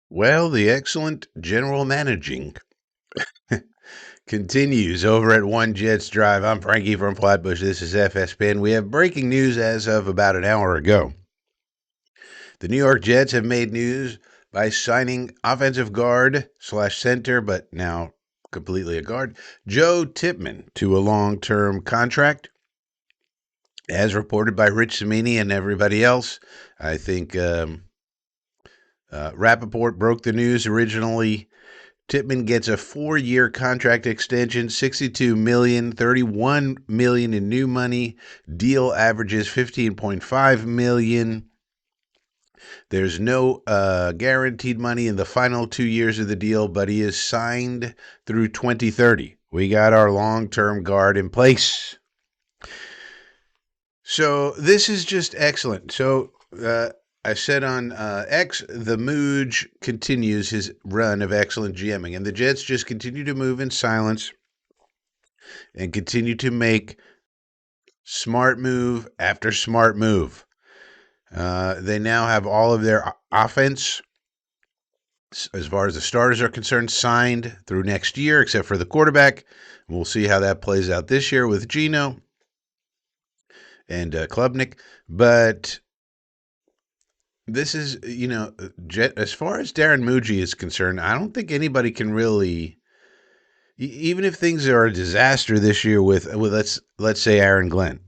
Well, the excellent general managing continues over at OneJetsDrive. I'm Frankie from Flatbush. This is FSPN. We have breaking news as of about an hour ago. The New York Jets have made news by signing offensive guard slash center, but now completely a guard, Joe Tippmann to a long-term contract. As reported by Rich Cimini and everybody else, I think Rappaport broke the news originally. Tippman gets a 4-year contract extension, $62 million, $31 million in new money. Deal averages $15.5 million. There's no guaranteed money in the final 2 years of the deal, but he is signed through 2030. We got our long-term guard in place. So this is just excellent. So I said on X, the Mouge continues his run of excellent GMing, and the Jets just continue to move in silence and continue to make smart move after smart move. They now have all of their offense, as far as the starters are concerned, signed through next year, except for the quarterback. We'll see how that plays out this year with Geno and Klubnik. But this is, as far as Darren Mouge is concerned, I don't think anybody can really, even if things are a disaster this year with let's say Aaron Glenn.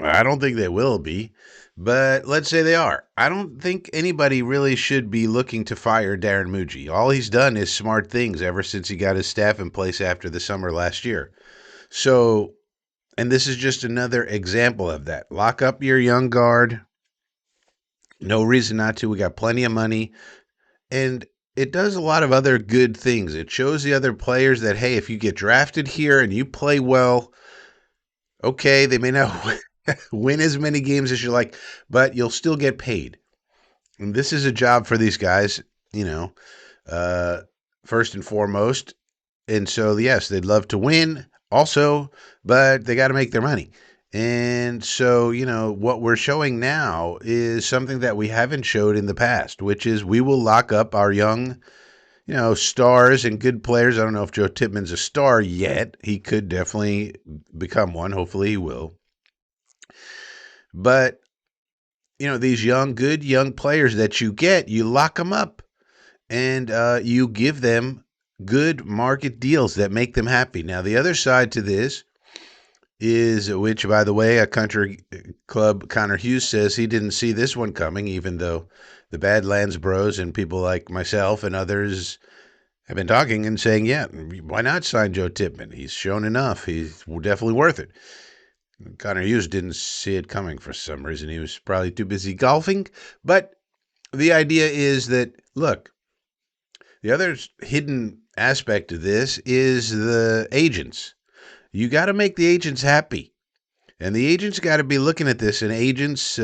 I don't think they will be, but let's say they are. I don't think anybody really should be looking to fire Darren Mouge. All he's done is smart things ever since he got his staff in place after the summer last year. So, and this is just another example of that. Lock up your young guard. No reason not to. We got plenty of money. And it does a lot of other good things. It shows the other players that, hey, if you get drafted here and you play well, okay, they may not win as many games as you like, but you'll still get paid. And this is a job for these guys, first and foremost. And so, yes, they'd love to win also, but they got to make their money. And so, what we're showing now is something that we haven't showed in the past, which is we will lock up our young, stars and good players. I don't know if Joe Tippmann's a star yet. He could definitely become one. Hopefully he will. But, these good young players that you get, you lock them up and you give them good market deals that make them happy. Now, the other side to this is, which, by the way, a country club, Connor Hughes, says he didn't see this one coming, even though the Badlands Bros and people like myself and others have been talking and saying, yeah, why not sign Joe Tippmann? He's shown enough. He's definitely worth it. Connor Hughes didn't see it coming for some reason. He was probably too busy golfing. But the idea is that, look, the other hidden aspect of this is the agents. You got to make the agents happy. And the agents got to be looking at this, and agents,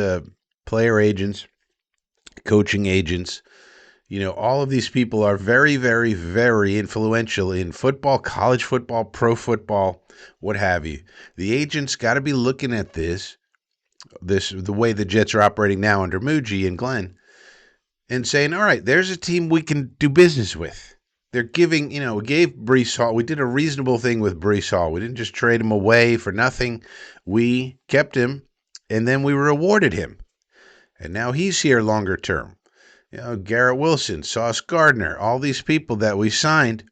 player agents, coaching agents, all of these people are very, very, very influential in football, college football, pro football, what have you. The agents got to be looking at this, the way the Jets are operating now under Mouge and Glenn, and saying, all right, there's a team we can do business with. They're giving, we gave Breece Hall. We did a reasonable thing with Breece Hall. We didn't just trade him away for nothing. We kept him, and then we rewarded him. And now he's here longer term. Garrett Wilson, Sauce Gardner, all these people that we signed,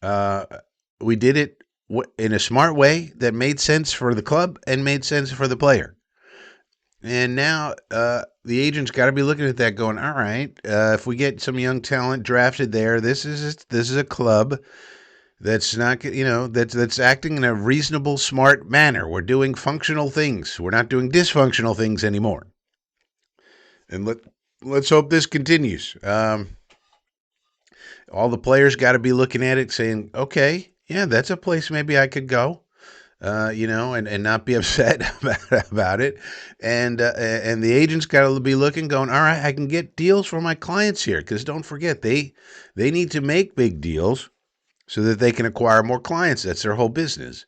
we did it in a smart way that made sense for the club and made sense for the player. And now the agent's got to be looking at that going, all right, if we get some young talent drafted there, this is a club that's not, that's acting in a reasonable, smart manner. We're doing functional things. We're not doing dysfunctional things anymore. And let's hope this continues. All the players got to be looking at it saying, okay, yeah, that's a place maybe I could go. And not be upset about it. And the agents got to be looking, going, all right, I can get deals for my clients here. Because don't forget, they need to make big deals so that they can acquire more clients. That's their whole business.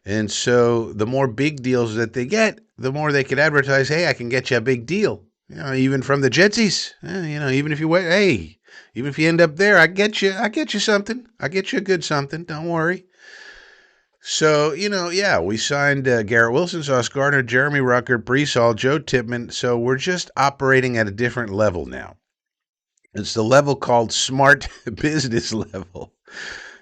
And so the more big deals that they get, the more they can advertise, hey, I can get you a big deal. even from the Jetsies, even if you wait, hey, even if you end up there, I get you something. I get you a good something. Don't worry. So, yeah, we signed Garrett Wilson, Sauce Gardner, Jeremy Rucker, Brees Hall, Joe Tippmann. So we're just operating at a different level now. It's the level called smart business level.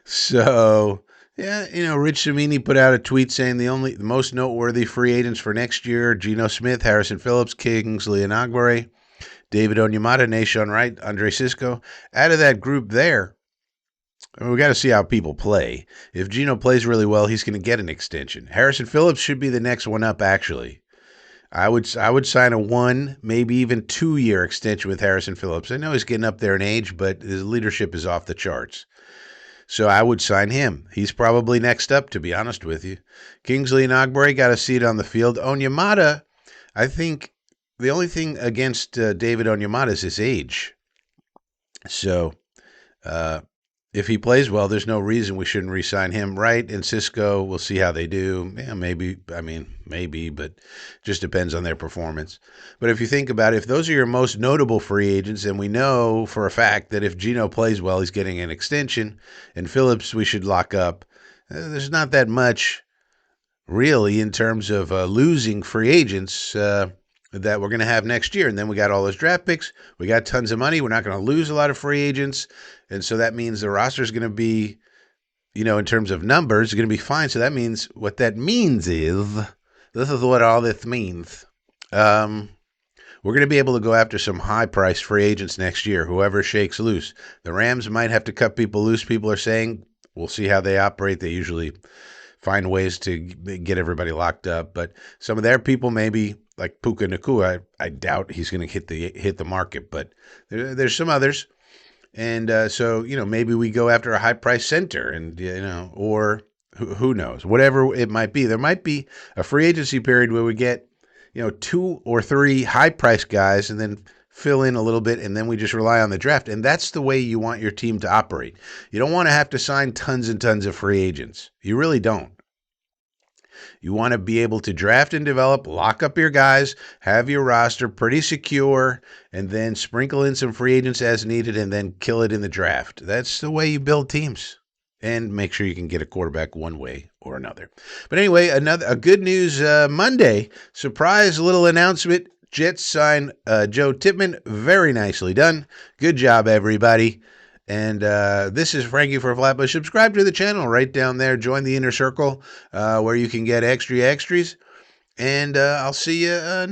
So, yeah, Rich Cimini put out a tweet saying the most noteworthy free agents for next year: Geno Smith, Harrison Phillips, Kingsley Enagbare, David Onyemata, Nahshon Wright, Andre Cisco. Out of that group there, we got to see how people play. If Geno plays really well, he's going to get an extension. Harrison Phillips should be the next one up, actually. I would sign a 1, maybe even 2-year extension with Harrison Phillips. I know he's getting up there in age, but his leadership is off the charts. So I would sign him. He's probably next up, to be honest with you. Kingsley Enagbare got a seat on the field. Onyemata, I think the only thing against David Onyemata is his age. So if he plays well, there's no reason we shouldn't re-sign him. Wright and Cisco, we'll see how they do. Yeah, maybe, but just depends on their performance. But if you think about it, if those are your most notable free agents, and we know for a fact that if Geno plays well, he's getting an extension, and Phillips we should lock up, there's not that much really in terms of losing free agents that we're going to have next year. And then we got all those draft picks. We got tons of money. We're not going to lose a lot of free agents. And so that means the roster is going to be, in terms of numbers, going to be fine. So that means what that means is, this is what all this means. We're going to be able to go after some high-priced free agents next year, whoever shakes loose. The Rams might have to cut people loose, people are saying. We'll see how they operate. They usually find ways to get everybody locked up. But some of their people, maybe like Puka Nacua, I doubt he's going to hit the market. But there's some others. And so, maybe we go after a high-priced center and, or who knows, whatever it might be. There might be a free agency period where we get, 2 or 3 high-priced guys and then fill in a little bit, and then we just rely on the draft. And that's the way you want your team to operate. You don't want to have to sign tons and tons of free agents. You really don't. You want to be able to draft and develop, lock up your guys, have your roster pretty secure, and then sprinkle in some free agents as needed, and then kill it in the draft. That's the way you build teams. And make sure you can get a quarterback one way or another. But anyway, a good news Monday. Surprise little announcement. Jets sign Joe Tippmann. Very nicely done. Good job, everybody. And this is Frankie for Flatbush. Subscribe to the channel right down there. Join the inner circle where you can get extras. And I'll see you